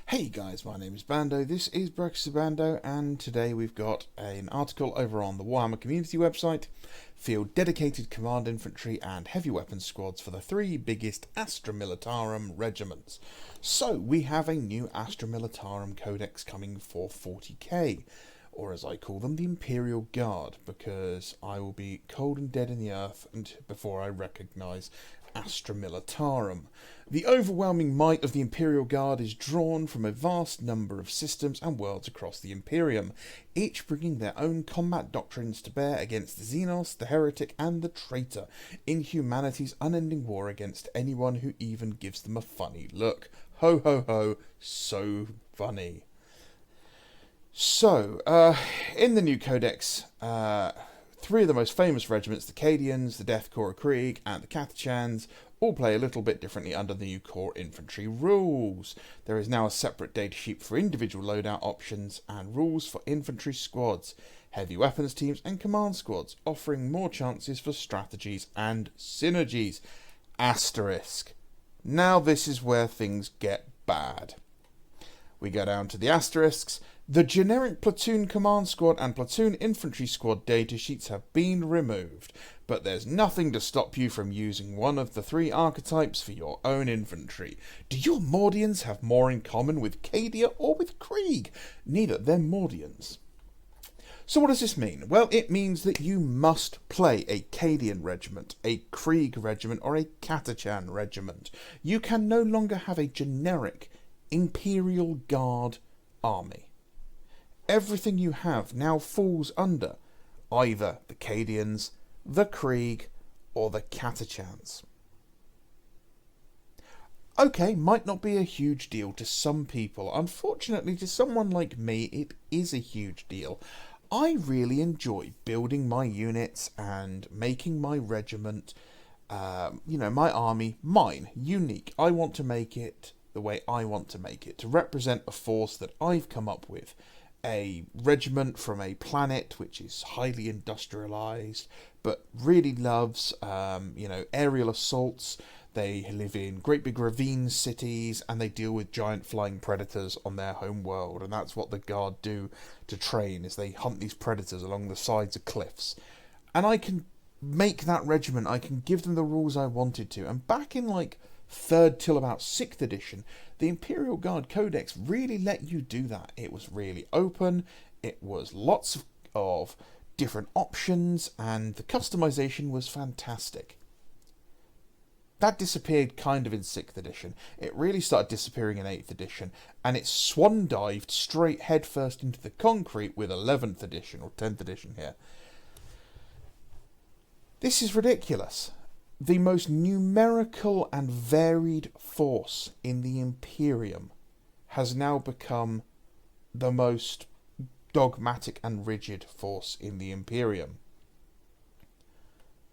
Hey guys, my name is Bando, this is Breakfast Bando, and today we've got an article over on the Warhammer community website. Field dedicated command infantry and heavy weapons squads for the three biggest Astra Militarum regiments. So we have a new Astra Militarum codex coming for 40k, or as I call them, the Imperial Guard, because I will be cold and dead in the earth before I recognise Astra Militarum. The overwhelming might of the Imperial Guard is drawn from a vast number of systems and worlds across the Imperium, each bringing their own combat doctrines to bear against the Xenos, the Heretic and the Traitor, in humanity's unending war against anyone who even gives them a funny look. Ho ho ho, so funny. So, in the new codex, three of the most famous regiments, the Cadians, the Death Corps Krieg, and the Catachans, all play a little bit differently under the new core infantry rules. There is now a separate datasheet for individual loadout options and rules for infantry squads, heavy weapons teams, and command squads, offering more chances for strategies and synergies. Asterisk. Now this is where things get bad. We go down to the asterisks. The generic platoon command squad and platoon infantry squad datasheets have been removed, but there's nothing to stop you from using one of the three archetypes for your own infantry. Do your Mordians have more in common with Cadia or with Krieg? Neither, they're Mordians. So what does this mean? Well, it means that you must play a Cadian regiment, a Krieg regiment, or a Catachan regiment. You can no longer have a generic Imperial Guard army. Everything you have now falls under either the Cadians, the Krieg, or the Catachans. Okay, might not be a huge deal to some people. Unfortunately, to someone like me, it is a huge deal. I really enjoy building my units and making my regiment, my army, mine, unique. I want to make it the way I want to make it, to represent a force that I've come up with. A regiment from a planet which is highly industrialized, but really loves, aerial assaults. They live in great big ravine cities, and they deal with giant flying predators on their home world. And that's what the Guard do to train, is they hunt these predators along the sides of cliffs. And I can make that regiment, I can give them the rules I wanted to. And back in 3rd till about 6th edition, the Imperial Guard Codex really let you do that. It was really open, it was lots of different options, and the customization was fantastic. That disappeared kind of in 6th edition. It really started disappearing in 8th edition, and it swan dived straight headfirst into the concrete with 11th edition, or 10th edition here. This is ridiculous. The most numerical and varied force in the Imperium has now become the most dogmatic and rigid force in the Imperium.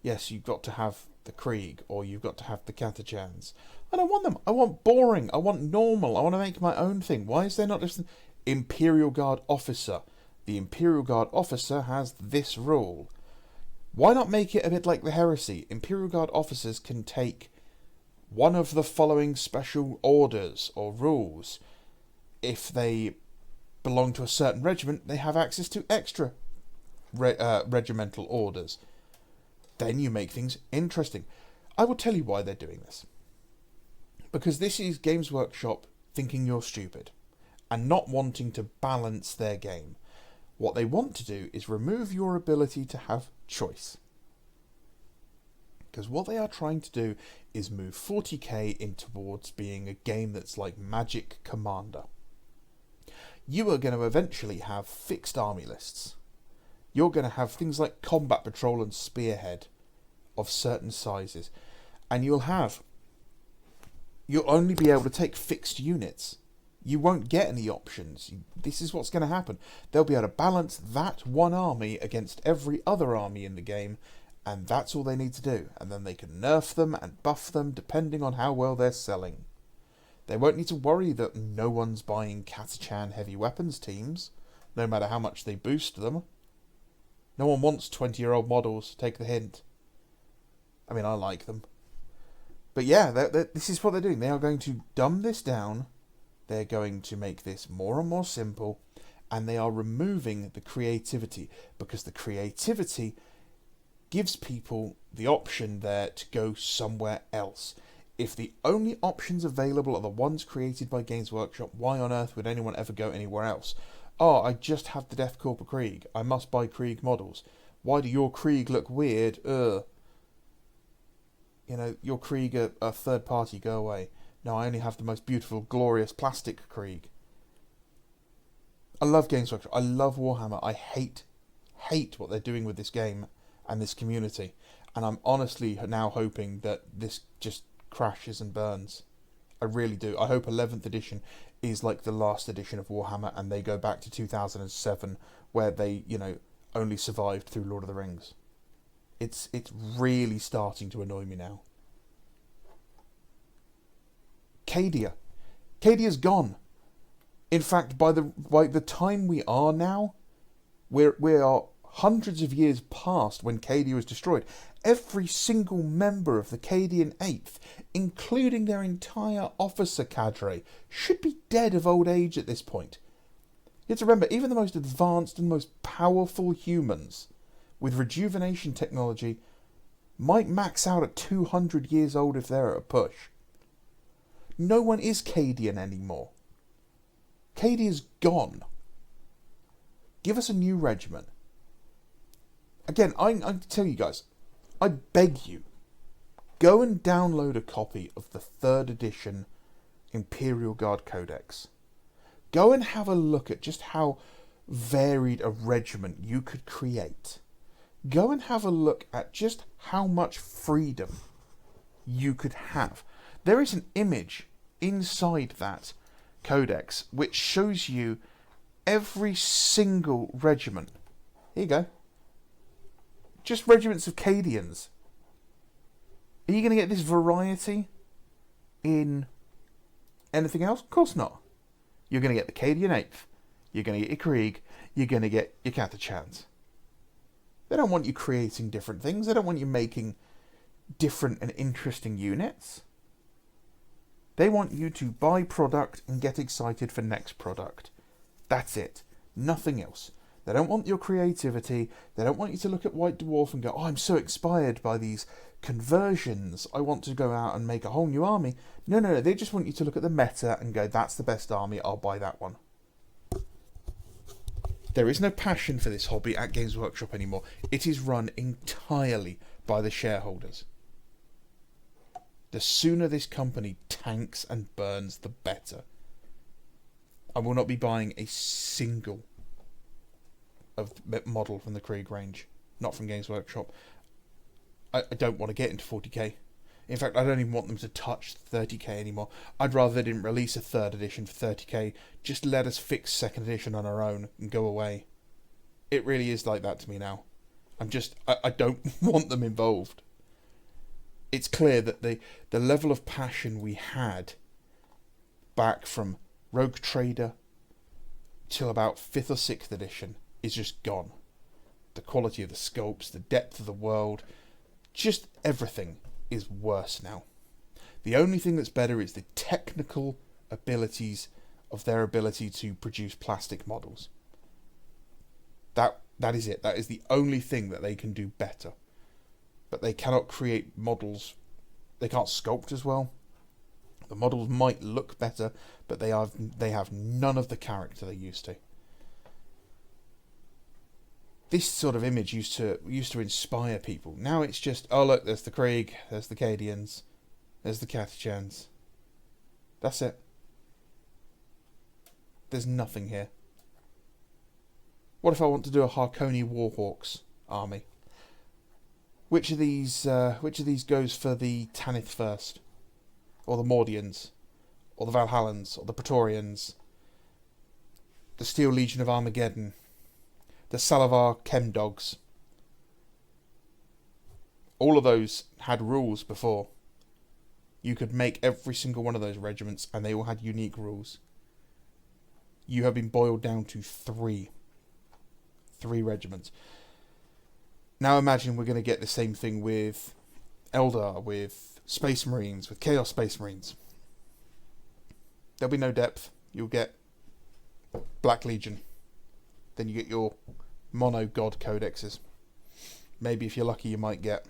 Yes, you've got to have the Krieg, or you've got to have the Catachans. I don't want them. I want boring. I want normal. I want to make my own thing. Why is there not just an Imperial Guard officer? The Imperial Guard officer has this rule. Why not make it a bit like the Heresy? Imperial Guard officers can take one of the following special orders or rules. If they belong to a certain regiment, they have access to extra regimental orders. Then you make things interesting. I will tell you why they're doing this. Because this is Games Workshop thinking you're stupid and not wanting to balance their game. What they want to do is remove your ability to have choice. Because what they are trying to do is move 40k in towards being a game that's like Magic Commander. You are going to eventually have fixed army lists. You're going to have things like Combat Patrol and Spearhead of certain sizes. And you'll only be able to take fixed units. You won't get any options. This is what's going to happen. They'll be able to balance that one army against every other army in the game, and that's all they need to do. And then they can nerf them and buff them depending on how well they're selling. They won't need to worry that no one's buying Catachan heavy weapons teams, no matter how much they boost them. No one wants 20-year-old models, take the hint. I mean, I like them. But yeah, this is what they're doing. They are going to dumb this down They're going to make this more and more simple, and they are removing the creativity, because the creativity gives people the option there to go somewhere else. If the only options available are the ones created by Games Workshop, why on earth would anyone ever go anywhere else? Oh, I just have the Death Corps Krieg. I must buy Krieg models. Why do your Krieg look weird? Ugh. You know, your Krieg are third party, go away. No, I only have the most beautiful, glorious plastic Krieg. I love Games Workshop. I love Warhammer. I hate what they're doing with this game and this community. And I'm honestly now hoping that this just crashes and burns. I really do. I hope 11th edition is like the last edition of Warhammer and they go back to 2007 where they, only survived through Lord of the Rings. It's really starting to annoy me now. Cadia. Cadia's gone. In fact, by the time we are now, we are hundreds of years past when Cadia was destroyed. Every single member of the Cadian 8th, including their entire officer cadre, should be dead of old age at this point. You have to remember, even the most advanced and most powerful humans with rejuvenation technology might max out at 200 years old if they're at a push. No one is Cadian anymore. Cadia's gone. Give us a new regiment. Again, I tell you guys, I beg you, go and download a copy of the 3rd edition Imperial Guard Codex. Go and have a look at just how varied a regiment you could create. Go and have a look at just how much freedom you could have. There is an image inside that codex which shows you every single regiment. Here you go. Just regiments of Cadians. Are you going to get this variety in anything else? Of course not. You're going to get the Cadian 8th. You're going to get your Krieg. You're going to get your Catachans. They don't want you creating different things. They don't want you making different and interesting units. They want you to buy product and get excited for next product. That's it. Nothing else. They don't want your creativity. They don't want you to look at White Dwarf and go, oh, I'm so inspired by these conversions. I want to go out and make a whole new army. No. They just want you to look at the meta and go, that's the best army. I'll buy that one. There is no passion for this hobby at Games Workshop anymore. It is run entirely by the shareholders. The sooner this company tanks and burns, the better. I will not be buying a single model from the Krieg range. Not from Games Workshop. I don't want to get into 40k. In fact, I don't even want them to touch 30k anymore. I'd rather they didn't release a 3rd edition for 30k. Just let us fix 2nd edition on our own and go away. It really is like that to me now. I don't want them involved. It's clear that the level of passion we had back from Rogue Trader till about 5th or 6th edition is just gone. The quality of the sculpts, the depth of the world, just everything is worse now. The only thing that's better is the technical abilities of their ability to produce plastic models. That is it. That is the only thing that they can do better. But they cannot create models. They can't sculpt as well. The models might look better, but they have none of the character they used to. This sort of image used to inspire people. Now it's just, oh look, there's the Krieg, there's the Cadians, there's the Catachans. That's it. There's nothing here. What if I want to do a Harkoni Warhawks army? Which of these goes for the Tanith first? Or the Mordians? Or the Valhallans? Or the Praetorians? The Steel Legion of Armageddon? The Salavar Chemdogs? All of those had rules before. You could make every single one of those regiments and they all had unique rules. You have been boiled down to 3. 3 regiments. Now imagine we're going to get the same thing with Eldar, with Space Marines, with Chaos Space Marines. There'll be no depth. you'll get Black Legion. Then you get your mono god codexes. Maybe if you're lucky you might get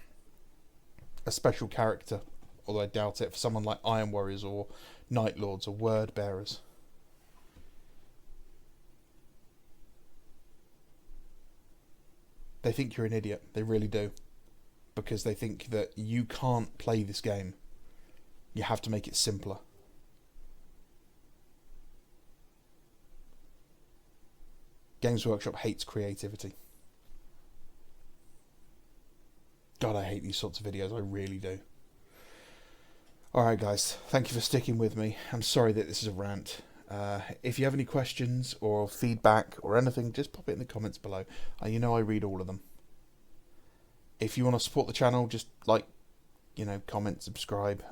a special character, although I doubt it, for someone like Iron Warriors or Night Lords or Word Bearers. They think you're an idiot. They really do. Because they think that you can't play this game. You have to make it simpler. Games Workshop hates creativity. God, I hate these sorts of videos. I really do. Alright guys, thank you for sticking with me. I'm sorry that this is a rant. If you have any questions or feedback or anything, just pop it in the comments below. You know I read all of them. If you want to support the channel, just like, comment, subscribe.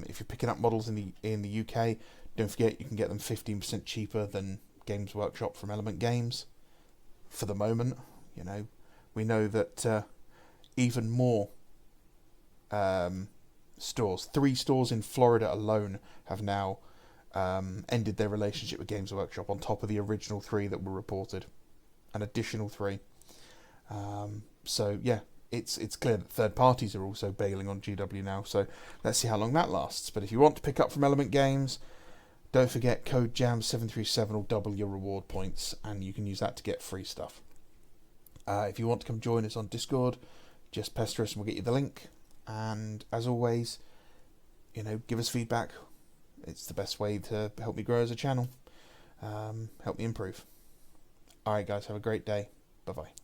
If you're picking up models in the UK, don't forget you can get them 15% cheaper than Games Workshop from Element Games. For the moment, we know that even more stores, 3 stores in Florida alone, have now ended their relationship with Games Workshop on top of the original 3 that were reported. An additional 3. So yeah, it's clear that third parties are also bailing on GW now, so let's see how long that lasts. But if you want to pick up from Element Games, don't forget code JAM737 will double your reward points, and you can use that to get free stuff. If you want to come join us on Discord, just pester us and we'll get you the link. And as always, give us feedback. It's the best way to help me grow as a channel. Help me improve. Alright guys, have a great day. Bye bye.